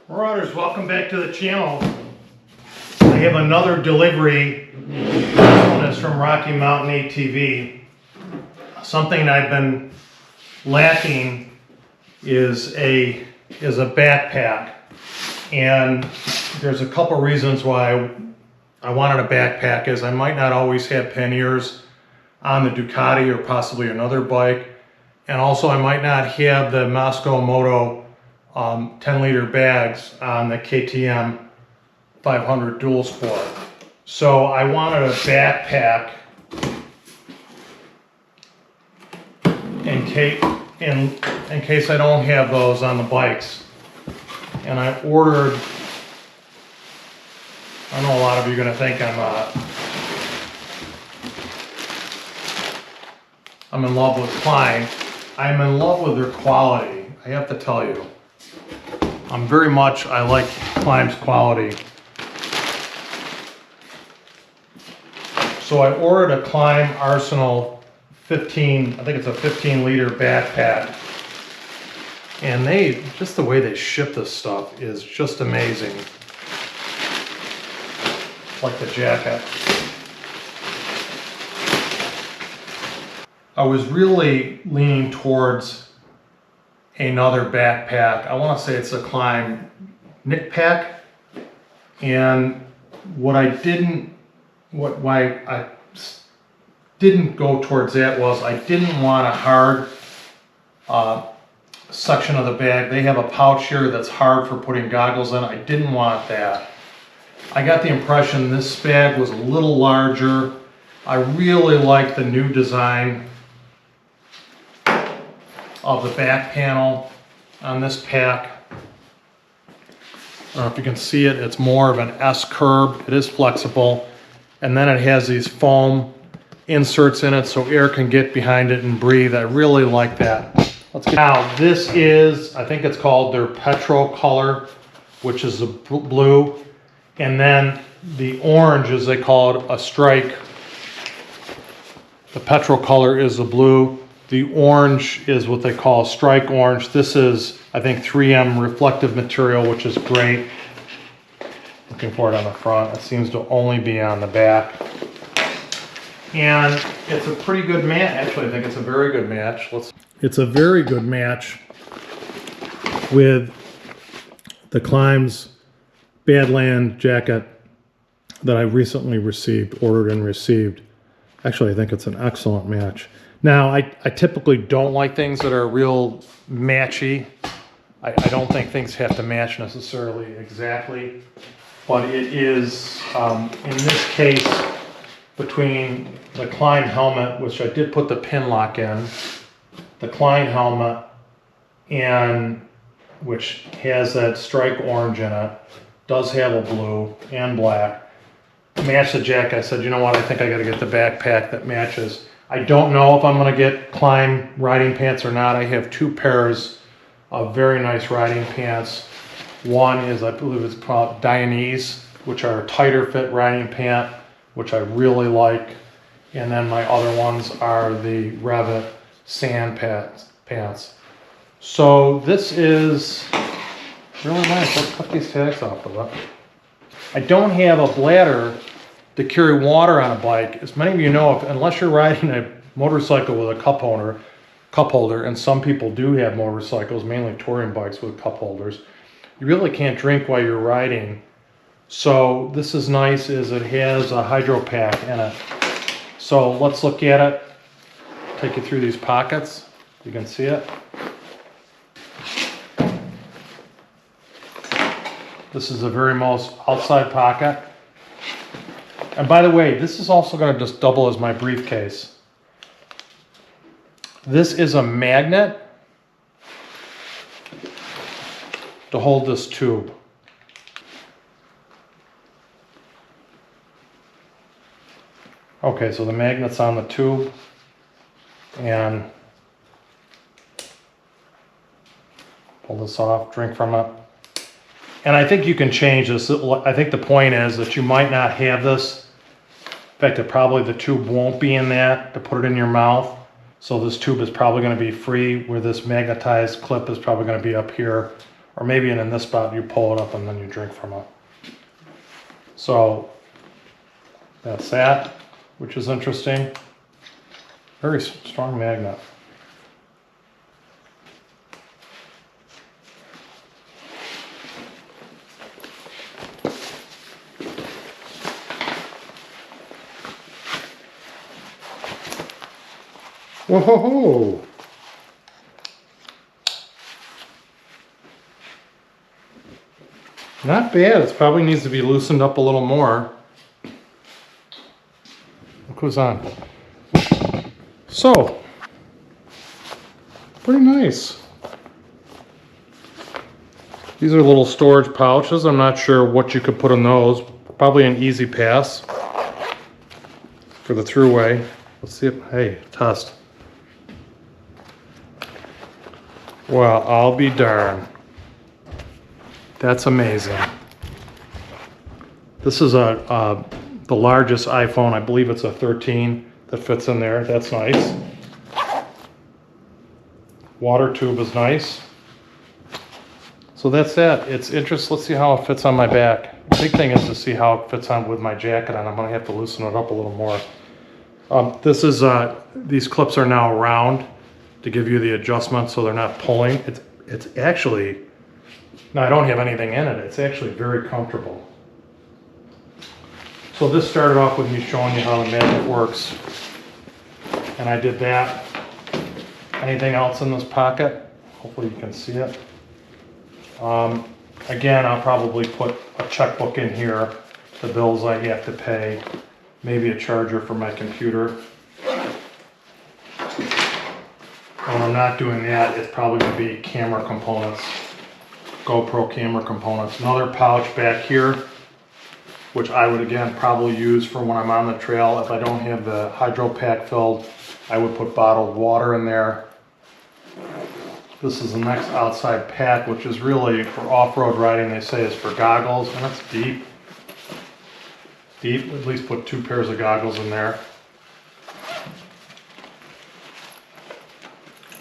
Marauders, welcome back to the channel. I have another delivery. This one is from Rocky Mountain ATV. Something I've been lacking is a backpack, and there's a couple reasons why I wanted a backpack. Is I might not always have panniers on the Ducati or possibly another bike, and also I might not have the Moscow Moto 10-liter bags on the KTM 500 dual sport. So I wanted a backpack in case I don't have those on the bikes. And I ordered, I know a lot of you are going to think I'm in love with Klim. I'm in love with their quality, I have to tell you. I like Klim's quality. So I ordered a Klim Arsenal 15, I think it's a 15-liter backpack. And just the way they ship this stuff is just amazing. Like the jacket. I was really leaning towards another backpack. I want to say it's a Klim knit pack. And why I didn't go towards that was I didn't want a hard section of the bag. They have a pouch here that's hard for putting goggles in. I didn't want that. I got the impression this bag was a little larger. I really like the new design of the back panel on this pack. I don't know if you can see it, it's more of an S curve. It is flexible. And then it has these foam inserts in it so air can get behind it and breathe. I really like that. Now this is, I think it's called their petrol color, which is the blue. And then the orange, as they call it, a strike. The petrol color is the blue. The orange is what they call strike orange. This is, I think, 3M reflective material, which is great. Looking for it on the front. It seems to only be on the back. And it's a pretty good match. Actually, I think it's a very good match. It's a very good match with the Klim's Badland jacket that I recently ordered and received. Actually, I think it's an excellent match. Now, I typically don't like things that are real matchy. I don't think things have to match necessarily exactly, but it is, in this case, between the Klim helmet, which I did put the pin lock in, the Klim helmet, and which has that strike orange in it, does have a blue and black, match the jacket. I said, you know what, I think I gotta get the backpack that matches. I don't know if I'm going to get Klim riding pants or not. I have two pairs of very nice riding pants. One is, I believe it's called Dianese, which are a tighter fit riding pant, which I really like. And then my other ones are the Revit sand pants. So this is really nice. Let's cut these tags off of it. I don't have a bladder to carry water on a bike. As many of you know, unless you're riding a motorcycle with a cup holder, and some people do have motorcycles, mainly touring bikes with cup holders, you really can't drink while you're riding. So this is nice, is it has a hydro pack in it. So let's look at it. Take you through these pockets. You can see it. This is the very most outside pocket. And by the way, this is also going to just double as my briefcase. This is a magnet to hold this tube. Okay, so the magnet's on the tube, and pull this off, drink from it. And I think you can change this. I think the point is that you might not have this. In fact, the tube won't be in that to put it in your mouth. So this tube is probably going to be free, where this magnetized clip is probably going to be up here Or maybe in this spot you pull it up and then you drink from it. So that's that, which is interesting. Very strong magnet. Whoa! Not bad. It probably needs to be loosened up a little more. Look who's on. So, pretty nice. These are little storage pouches. I'm not sure what you could put in those. Probably an easy pass for the throughway. Let's see if, hey, test. Well, I'll be darned. That's amazing. This is the largest iPhone. I believe it's a 13 that fits in there. That's nice. Water tube is nice. So that's that. It's interesting. Let's see how it fits on my back. The big thing is to see how it fits on with my jacket on. I'm going to have to loosen it up a little more. These clips are now round to give you the adjustment so they're not pulling. It's actually, now I don't have anything in it. It's actually very comfortable. So this started off with me showing you how the magnet works. And I did that. Anything else in this pocket? Hopefully you can see it. Again, I'll probably put a checkbook in here, the bills I have to pay, maybe a charger for my computer. When I'm not doing that, it's probably going to be camera components, GoPro camera components. Another pouch back here, which I would again probably use for when I'm on the trail. If I don't have the hydro pack filled, I would put bottled water in there. This is the next outside pack, which is really for off-road riding. They say it's for goggles, and it's deep. Deep, at least put 2 pairs of goggles in there.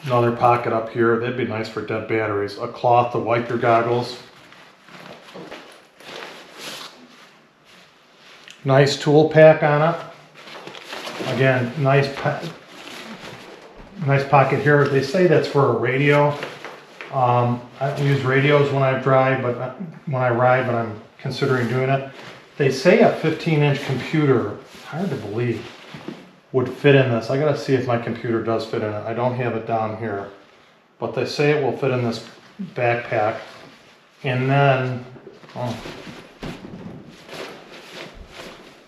Another pocket up here, that'd be nice for dead batteries. A cloth to wipe your goggles. Nice tool pack on it. Again, nice pocket here. They say that's for a radio. I don't use radios when I ride, but I'm considering doing it. They say a 15-inch computer, hard to believe, would fit in this. I gotta see if my computer does fit in it. I don't have it down here, but they say it will fit in this backpack. And then,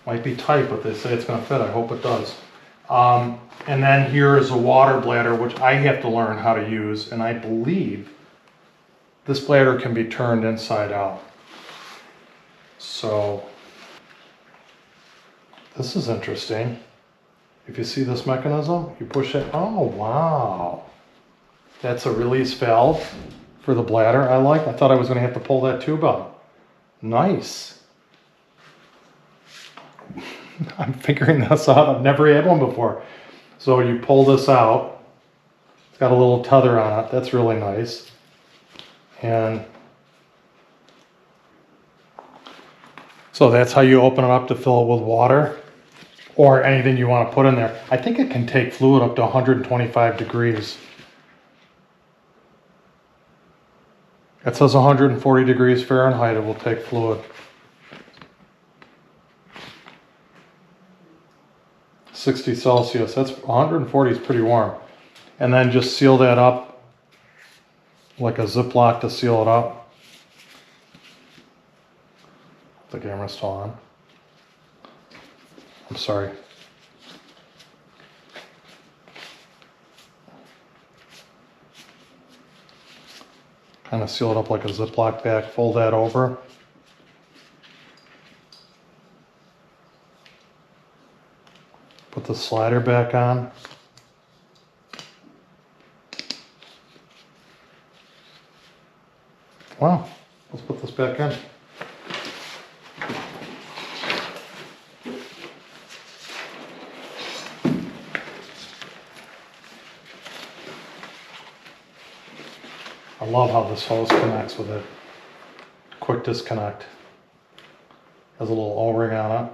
might be tight, but they say it's gonna fit. I hope it does. And then here is a water bladder, which I have to learn how to use, and I believe this bladder can be turned inside out. So, this is interesting. If you see this mechanism, you push it. Oh, wow. That's a release valve for the bladder. I thought I was going to have to pull that tube out. Nice. I'm figuring this out. I've never had one before. So you pull this out. It's got a little tether on it. That's really nice. And so that's how you open it up to fill it with water or anything you want to put in there. I think it can take fluid up to 125 degrees. It says 140 degrees Fahrenheit it will take fluid. 60 Celsius, that's 140 is pretty warm. And then just seal that up like a Ziploc to seal it up. The camera's still on. I'm sorry. Kind of seal it up like a Ziploc bag, fold that over. Put the slider back on. Wow, let's put this back in. I love how this hose connects with it. Quick disconnect. Has a little O-ring on it.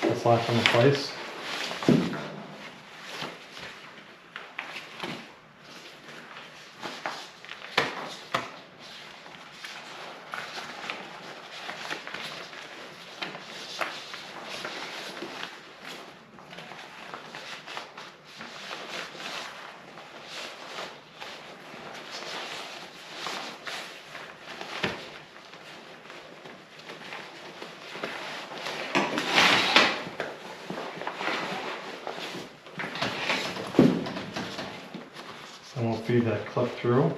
It's locked into place. And we'll feed that clip through. You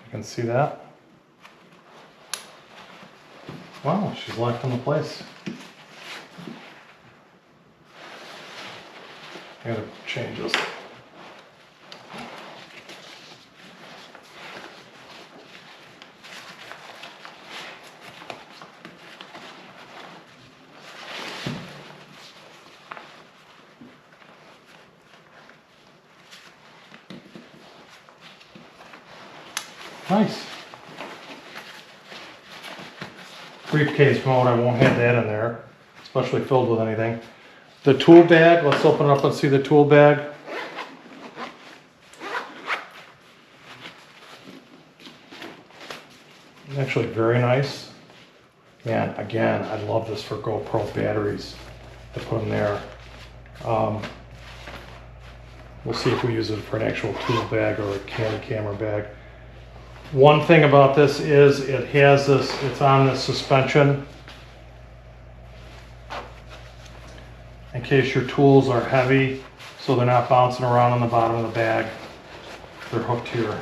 can see that. Wow, she's locked into place. I gotta change this. Nice. Briefcase mode, I won't have that in there, especially filled with anything. The tool bag, let's open it up and see the tool bag. Actually very nice. Man, again, I love this for GoPro batteries. I put them there. We'll see if we use it for an actual tool bag or a camera bag. One thing about this is it has this, it's on this suspension. In case your tools are heavy, so they're not bouncing around on the bottom of the bag. They're hooked here.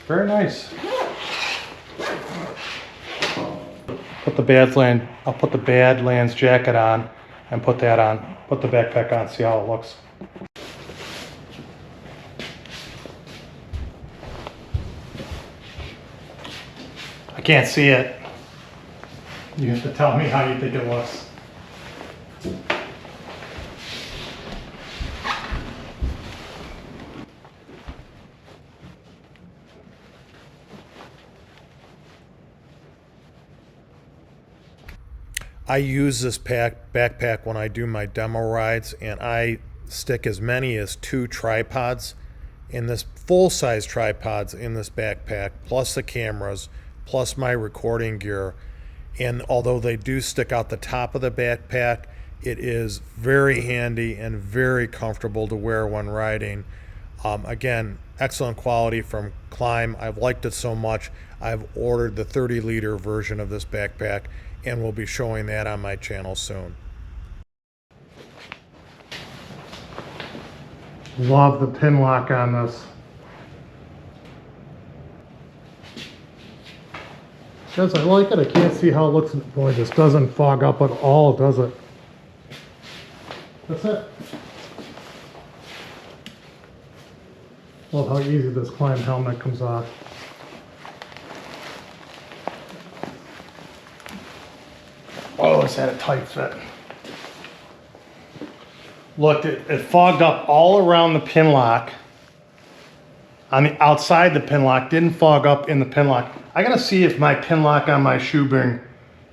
Very nice. Put the Badlands, I'll put the Badlands jacket on and put that on. Put the backpack on, see how it looks. I can't see it. You have to tell me how you think it looks. I use this backpack when I do my demo rides, and I stick as many as 2 tripods in this full-size tripods in this backpack, plus the cameras, plus my recording gear. And although they do stick out the top of the backpack, it is very handy and very comfortable to wear when riding. Again, excellent quality from Klim. I've liked it so much, I've ordered the 30-liter version of this backpack, and we'll be showing that on my channel soon. Love the pin lock on this. Yes, I like it. I can't see how it looks. Boy, this doesn't fog up at all, does it? That's it. Love how easy this Klim helmet comes off. Oh, it's had a tight fit. Look, it fogged up all around the pin lock. On the outside the pin lock, didn't fog up in the pin lock. I gotta see if my pin lock on my shoe bearing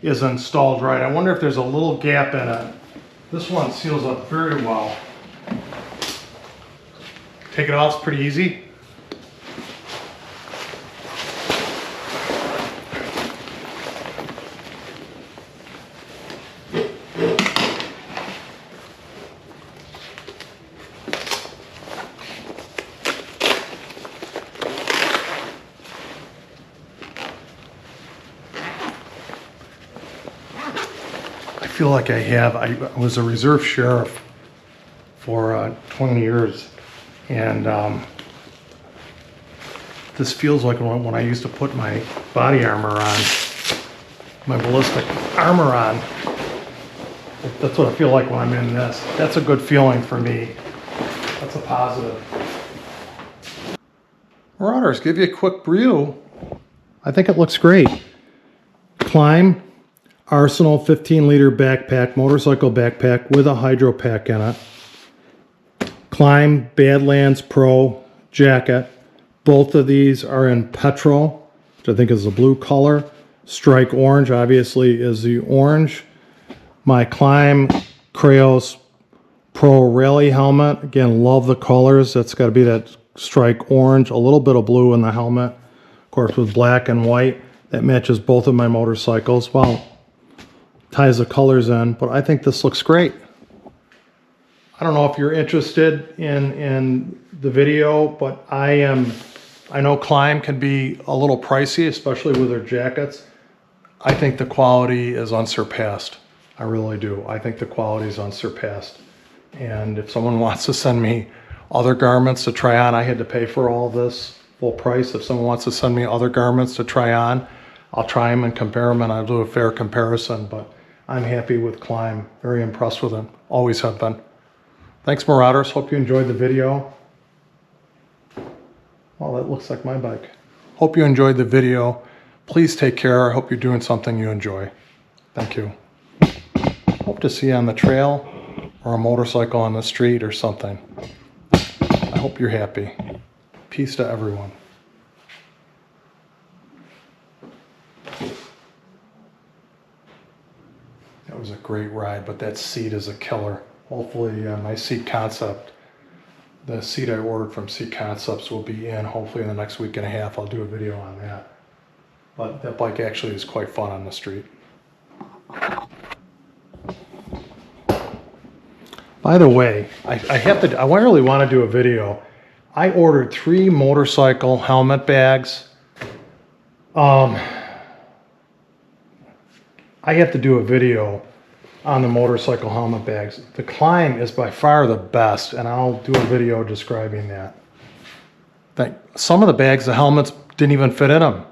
is installed right. I wonder if there's a little gap in it. This one seals up very well. Take it off, it's pretty easy. I feel like I was a reserve sheriff for 20 years, and this feels like when I used to put my body armor on, my ballistic armor on. That's what I feel like when I'm in this. That's a good feeling for me. That's a positive. Marauders, give you a quick review. I think it looks great. Klim Arsenal 15-liter backpack, motorcycle backpack with a hydro pack in it. Klim Badlands Pro jacket. Both of these are in petrol, which I think is the blue color. Strike orange, obviously, is the orange. My Klim Kraos Pro Rally helmet. Again, love the colors. That's got to be that strike orange. A little bit of blue in the helmet. Of course, with black and white. That matches both of my motorcycles. Well, ties the colors in, but I think this looks great. I don't know if you're interested in the video, but I know Klim can be a little pricey, especially with their jackets. I think the quality is unsurpassed. I really do. I think the quality is unsurpassed. And if someone wants to send me other garments to try on, I had to pay for all this full price. If someone wants to send me other garments to try on, I'll try them and compare them, and I'll do a fair comparison. But I'm happy with Klim. Very impressed with them. Always have been. Thanks, Marauders. Hope you enjoyed the video. Well, that looks like my bike. Hope you enjoyed the video. Please take care. I hope you're doing something you enjoy. Thank you. Hope to see you on the trail or a motorcycle on the street or something. I hope you're happy. Peace to everyone. That was a great ride, but that seat is a killer. Hopefully my seat concept, the seat I ordered from Seat Concepts will be in hopefully in the next week and a half. I'll do a video on that. But that bike actually is quite fun on the street. By the way, I really want to do a video. I ordered 3 motorcycle helmet bags. I have to do a video on the motorcycle helmet bags. The Klim is by far the best, and I'll do a video describing that. Some of the bags, the helmets didn't even fit in them.